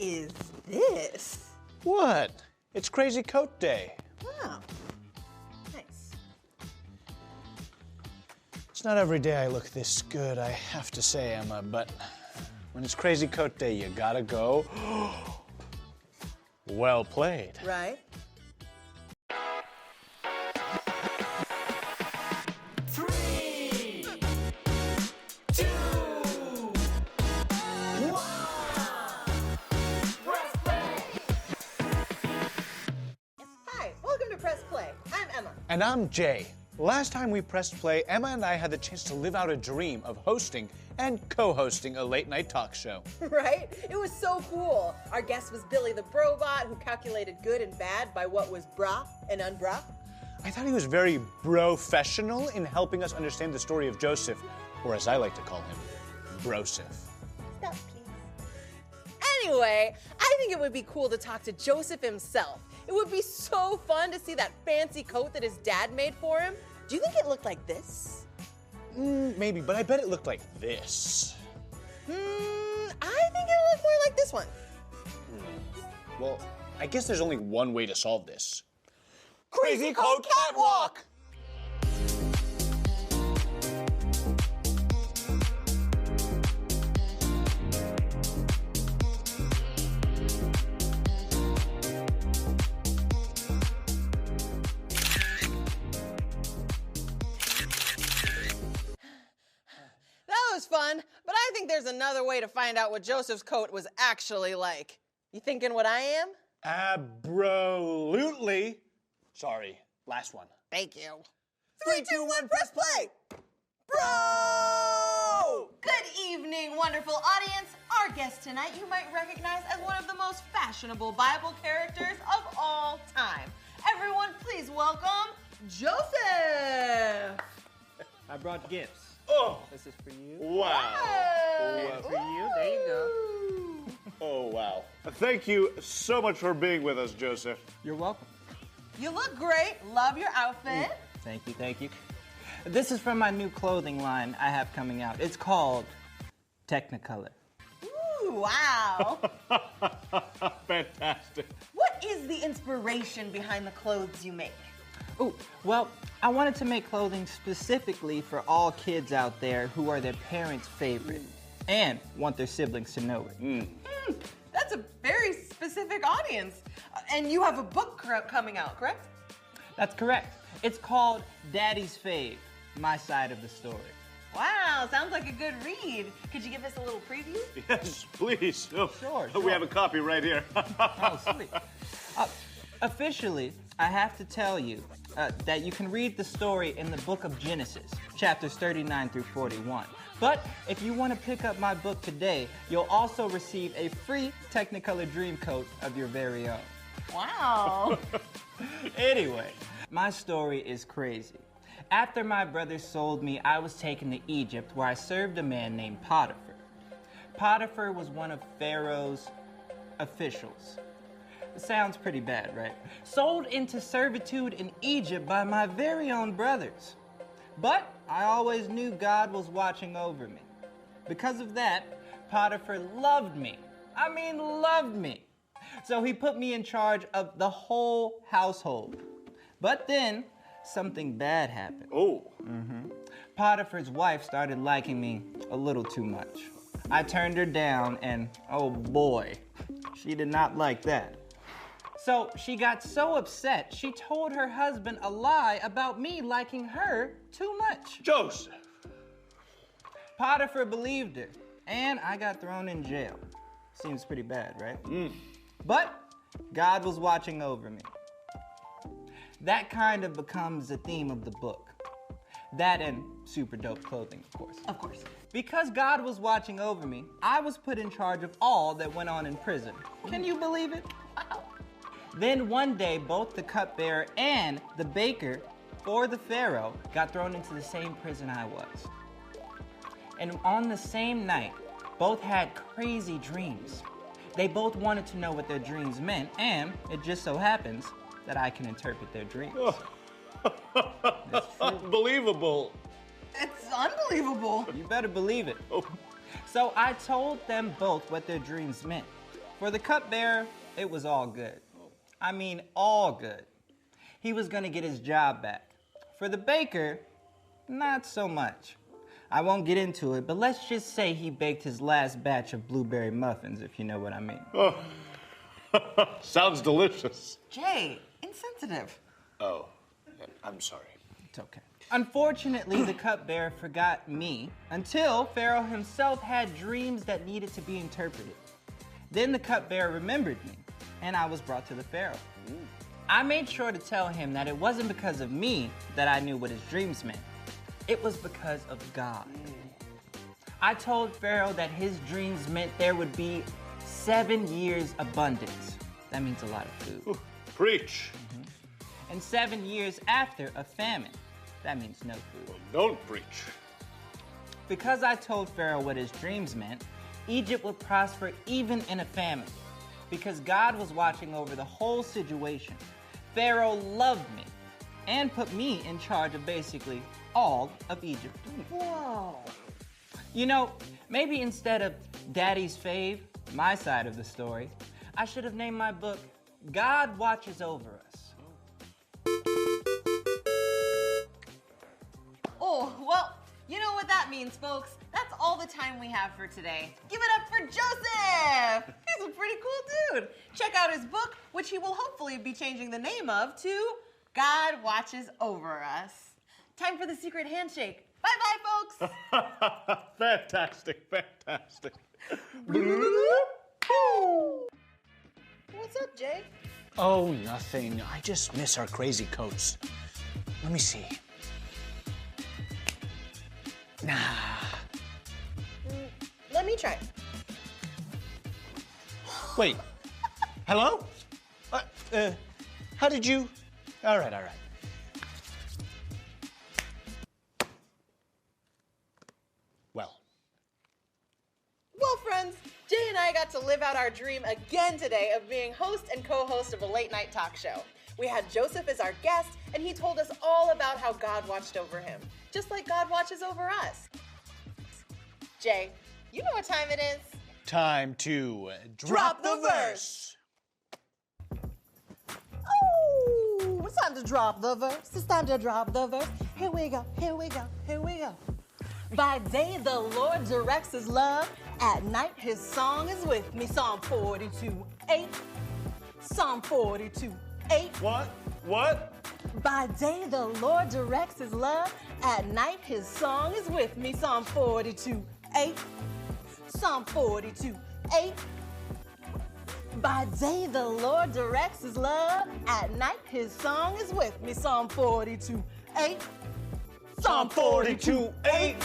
is this? What? It's Crazy Coat Day. Wow. Nice. It's not every day I look this good, I have to say, Emma, but when it's Crazy Coat Day, you gotta go. Well played. Right? Hi, welcome to Press Play. I'm Emma. And I'm Jay. Last time we pressed play, Emma and I had the chance to live out a dream of hosting and co-hosting a late-night talk show. Right? It was so cool. Our guest was Billy the Brobot, who calculated good and bad by what was bra and unbra. I thought he was very professional in helping us understand the story of Joseph, or as I like to call him, Broseph. Stop, please. Anyway, I think it would be cool to talk to Joseph himself. It would be so fun to see that fancy coat that his dad made for him. Do you think it looked like this? Maybe, but I bet it looked like this. I think it looked more like this one. Well, I guess there's only one way to solve this. Crazy Coat Catwalk! That was fun, but I think there's another way to find out what Joseph's coat was actually like. You thinking what I am? Absolutely. Sorry, last one. Thank you. 3, 2, 1, press play! Bro! Good evening, wonderful audience. Our guest tonight you might recognize as one of the most fashionable Bible characters of all time. Everyone, please welcome Joseph! I brought gifts. Oh, This is for you. wow. And for you. There you go. Oh, wow. Thank you so much for being with us, Joseph. You're welcome. You look great. Love your outfit. Thank you, thank you. This is from my new clothing line I have coming out. It's called Technicolor. Ooh, wow. Fantastic. What is the inspiration behind the clothes you make? Ooh, well, I wanted to make clothing specifically for all kids out there who are their parents' favorite and want their siblings to know it. That's a very specific audience. And you have a book coming out, correct? That's correct. It's called Daddy's Fave, My Side of the Story. Wow, sounds like a good read. Could you give us a little preview? Yes, please. Oh, Sure. We have a copy right here. Oh, sweet. Officially, I have to tell you that you can read the story in the book of Genesis, chapters 39 through 41. But if you want to pick up my book today, you'll also receive a free Technicolor dream coat of your very own. Wow. Anyway, my story is crazy. After my brothers sold me, I was taken to Egypt where I served a man named Potiphar. Potiphar was one of Pharaoh's officials. Sounds pretty bad, right? Sold into servitude in Egypt by my very own brothers. But I always knew God was watching over me. Because of that, Potiphar loved me. I mean, loved me. So he put me in charge of the whole household. But then, something bad happened. Oh. Potiphar's wife started liking me a little too much. I turned her down, and oh boy, she did not like that. So she got so upset, she told her husband a lie about me liking her too much. Joseph. Potiphar believed her, and I got thrown in jail. Seems pretty bad, right? But God was watching over me. That kind of becomes the theme of the book. That and super dope clothing, of course. Of course. Because God was watching over me, I was put in charge of all that went on in prison. Can you believe it? Wow. Then one day, both the cupbearer and the baker for the Pharaoh got thrown into the same prison I was. And on the same night, both had crazy dreams. They both wanted to know what their dreams meant, and it just so happens that I can interpret their dreams. That's true. Unbelievable. It's unbelievable. You better believe it. Oh. So I told them both what their dreams meant. For the cupbearer, it was all good. I mean, all good. He was gonna get his job back. For the baker, not so much. I won't get into it, but let's just say he baked his last batch of blueberry muffins, if you know what I mean. Oh, sounds delicious. Jay, insensitive. Oh, I'm sorry. It's okay. Unfortunately, the cupbearer forgot me until Pharaoh himself had dreams that needed to be interpreted. Then the cupbearer remembered me, and I was brought to the Pharaoh. I made sure to tell him that it wasn't because of me that I knew what his dreams meant. It was because of God. I told Pharaoh that his dreams meant there would be 7 years abundance. That means a lot of food. Ooh, preach. And 7 years after, a famine. That means no food. Don't preach. Because I told Pharaoh what his dreams meant, Egypt would prosper even in a famine. Because God was watching over the whole situation, Pharaoh loved me and put me in charge of basically all of Egypt. Whoa. You know, maybe instead of Daddy's Fave, my side of the story, I should have named my book, God Watches Over Us. Oh, well, you know what that means, folks. That's all the time we have for today. Give it up for Joseph! He's a pretty cool dude. Check out his book, which he will hopefully be changing the name of to God Watches Over Us. Time for the secret handshake. Bye-bye, folks. Fantastic, fantastic. What's up, Jay? Oh, nothing. I just miss our crazy coats. Let me see. Nah. Let me try. Wait. Hello? How did you? All right. Well, friends, Jay and I got to live out our dream again today of being host and co-host of a late night talk show. We had Joseph as our guest, and he told us all about how God watched over him, just like God watches over us. Jay, you know what time it is? Time to drop the verse. Oh, it's time to drop the verse. It's time to drop the verse. Here we go. By day, the Lord directs his love. At night, his song is with me. Psalm 42:8. Psalm 42:8. What? By day, the Lord directs his love. At night, his song is with me. Psalm 42:8. Psalm 42:8. By day, the Lord directs his love. At night, his song is with me. Psalm 42:8. Psalm 42:8.